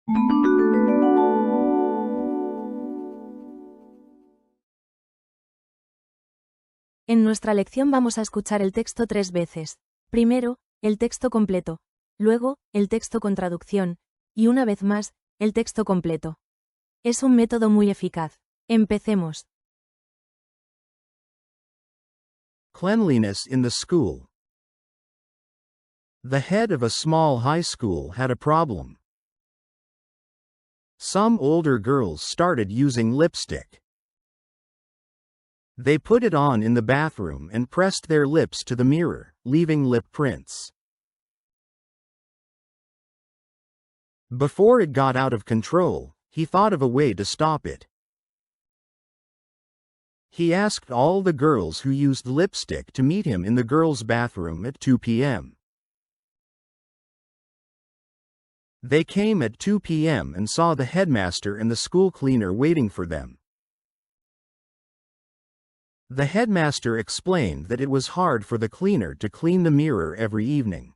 En nuestra lección vamos a escuchar el texto 3 veces. Primero, el texto completo. Luego, el texto con traducción. Y una vez más, el texto completo. Es un método muy eficaz. Empecemos. Cleanliness in the school. The head of a small high school had a problem. Some older girls started using lipstick. They put it on in the bathroom and pressed their lips to the mirror, leaving lip prints. Before it got out of control, he thought of a way to stop it. He asked all the girls who used lipstick to meet him in the girls' bathroom at 2 p.m. They came at 2 p.m. and saw the headmaster and the school cleaner waiting for them. The headmaster explained that it was hard for the cleaner to clean the mirror every evening.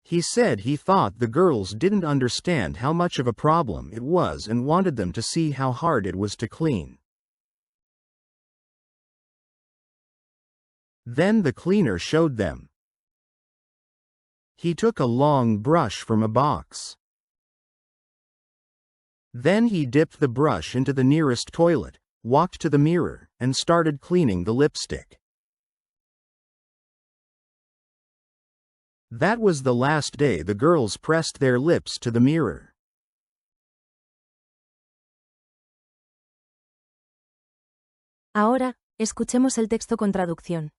He said he thought the girls didn't understand how much of a problem it was and wanted them to see how hard it was to clean. Then the cleaner showed them. He took a long brush from a box. Then he dipped the brush into the nearest toilet, walked to the mirror, and started cleaning the lipstick. That was the last day the girls pressed their lips to the mirror. Ahora, escuchemos el texto con traducción.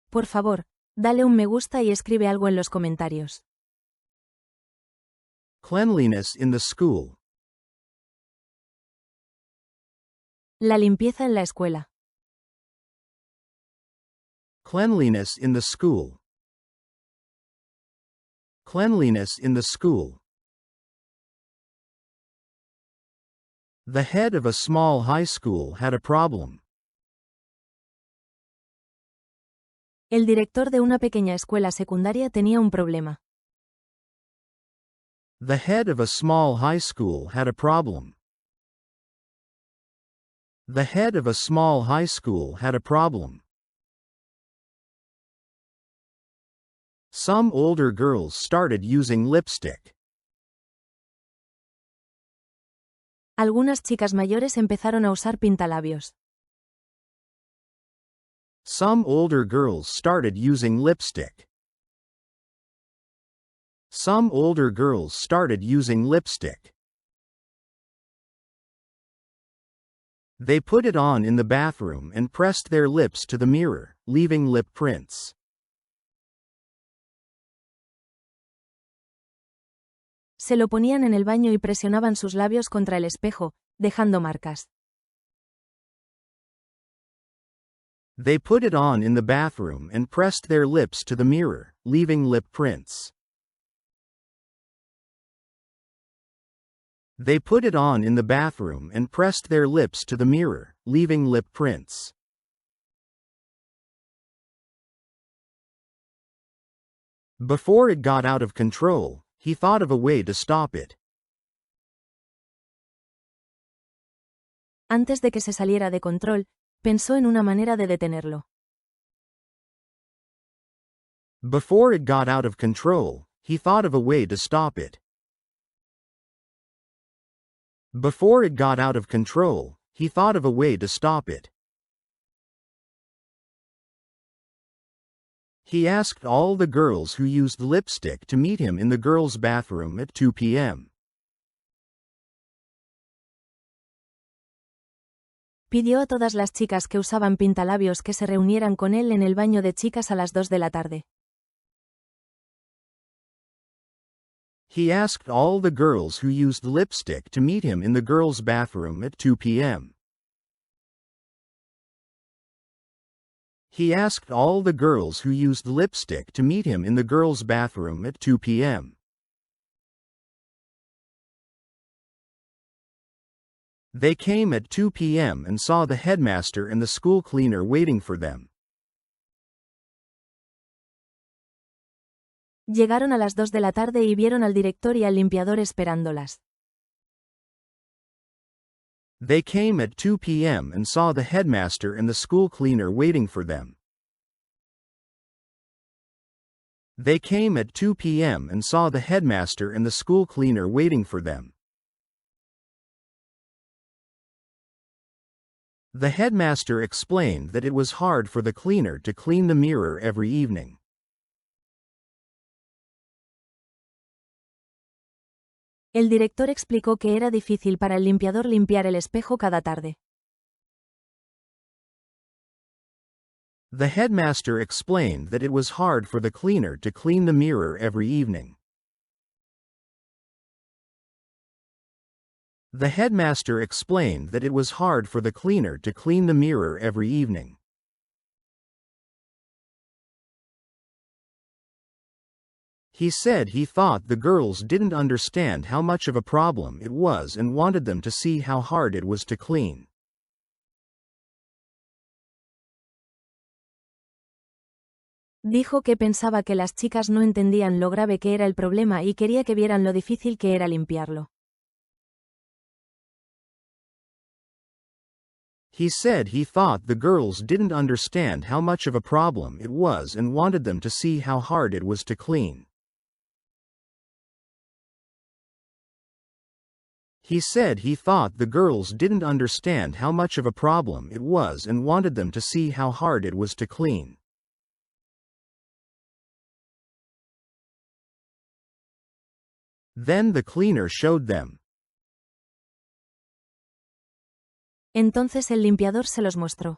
Por favor, dale un me gusta y escribe algo en los comentarios. Cleanliness in the school. La limpieza en la escuela. Cleanliness in the school. Cleanliness in the school. The head of a small high school had a problem. El director de una pequeña escuela secundaria tenía un problema. The head of a small high school had a problem. The head of a small high school had a problem. Some older girls started using lipstick. Algunas chicas mayores empezaron a usar pintalabios. Some older girls started using lipstick. Some older girls started using lipstick. They put it on in the bathroom and pressed their lips to the mirror, leaving lip prints. Se lo ponían en el baño y presionaban sus labios contra el espejo, dejando marcas. They put it on in the bathroom and pressed their lips to the mirror, leaving lip prints. They put it on in the bathroom and pressed their lips to the mirror, leaving lip prints. Before it got out of control, he thought of a way to stop it. Antes de que se saliera de control, pensó en una manera de detenerlo. Before it got out of control, he thought of a way to stop it. Before it got out of control, he thought of a way to stop it. He asked all the girls who used lipstick to meet him in the girls' bathroom at 2 p.m. Pidió a todas las chicas que usaban pintalabios que se reunieran con él en el baño de chicas a las 2 de la tarde. He asked all the girls who used lipstick to meet him in the girls' bathroom at 2 p.m. He asked all the girls who used lipstick to meet him in the girls' bathroom at 2 p.m. They came at 2 p.m. and saw the headmaster and the school cleaner waiting for them. Llegaron a las 2 de la tarde y vieron al director y al limpiador esperándolas. They came at 2 p.m. and saw the headmaster and the school cleaner waiting for them. They came at 2 p.m. and saw the headmaster and the school cleaner waiting for them. The headmaster explained that it was hard for the cleaner to clean the mirror every evening. El director explicó que era difícil para el limpiador limpiar el espejo cada tarde. The headmaster explained that it was hard for the cleaner to clean the mirror every evening. The headmaster explained that it was hard for the cleaner to clean the mirror every evening. He said he thought the girls didn't understand how much of a problem it was and wanted them to see how hard it was to clean. Dijo que pensaba que las chicas no entendían lo grave que era el problema y quería que vieran lo difícil que era limpiarlo. He said he thought the girls didn't understand how much of a problem it was and wanted them to see how hard it was to clean. He said he thought the girls didn't understand how much of a problem it was and wanted them to see how hard it was to clean. Then the cleaner showed them. Entonces el limpiador se los mostró.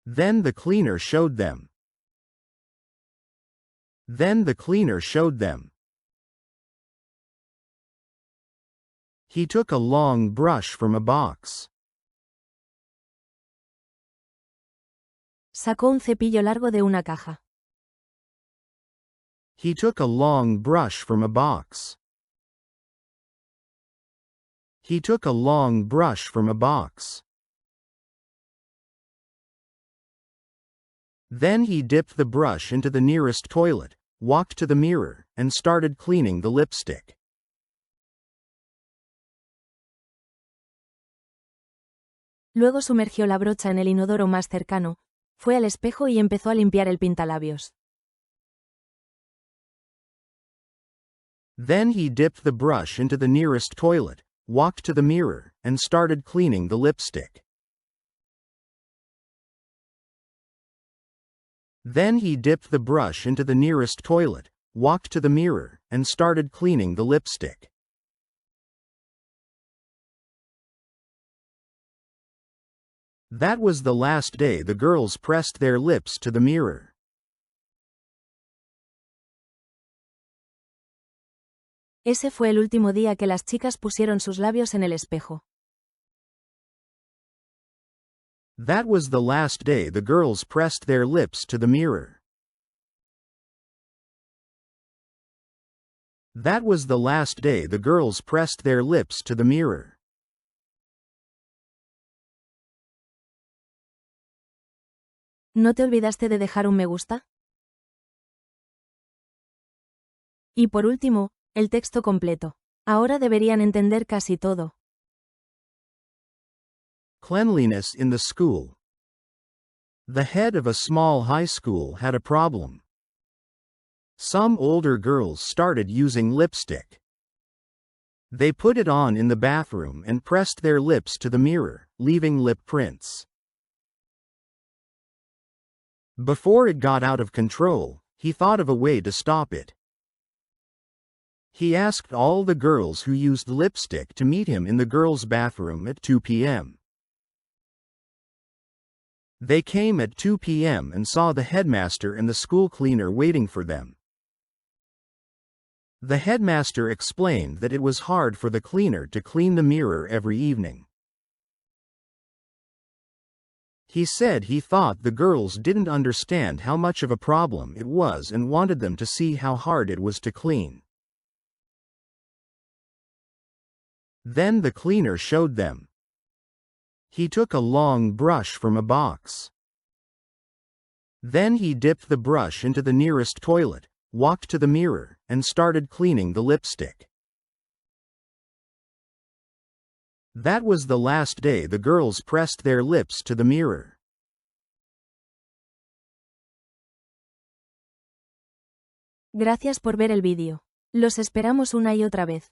Then the cleaner showed them. Then the cleaner showed them. He took a long brush from a box. Sacó un cepillo largo de una caja. He took a long brush from a box. He took a long brush from a box. Then he dipped the brush into the nearest toilet, walked to the mirror, and started cleaning the lipstick. Luego sumergió la brocha en el inodoro más cercano, fue al espejo y empezó a limpiar el pintalabios. Then he dipped the brush into the nearest toilet, walked to the mirror, and started cleaning the lipstick. Then he dipped the brush into the nearest toilet, walked to the mirror, and started cleaning the lipstick. That was the last day the girls pressed their lips to the mirror. Ese fue el último día que las chicas pusieron sus labios en el espejo. That was the last day the girls pressed their lips to the mirror. That was the last day the girls pressed their lips to the mirror. ¿No te olvidaste de dejar un me gusta? Y por último, el texto completo. Ahora deberían entender casi todo. Cleanliness in the school. The head of a small high school had a problem. Some older girls started using lipstick. They put it on in the bathroom and pressed their lips to the mirror, leaving lip prints. Before it got out of control, he thought of a way to stop it. He asked all the girls who used lipstick to meet him in the girls' bathroom at 2 p.m. They came at 2 p.m. and saw the headmaster and the school cleaner waiting for them. The headmaster explained that it was hard for the cleaner to clean the mirror every evening. He said he thought the girls didn't understand how much of a problem it was and wanted them to see how hard it was to clean. Then the cleaner showed them. He took a long brush from a box. Then he dipped the brush into the nearest toilet, walked to the mirror, and started cleaning the lipstick. That was the last day the girls pressed their lips to the mirror. Gracias por ver el vídeo. Los esperamos una y otra vez.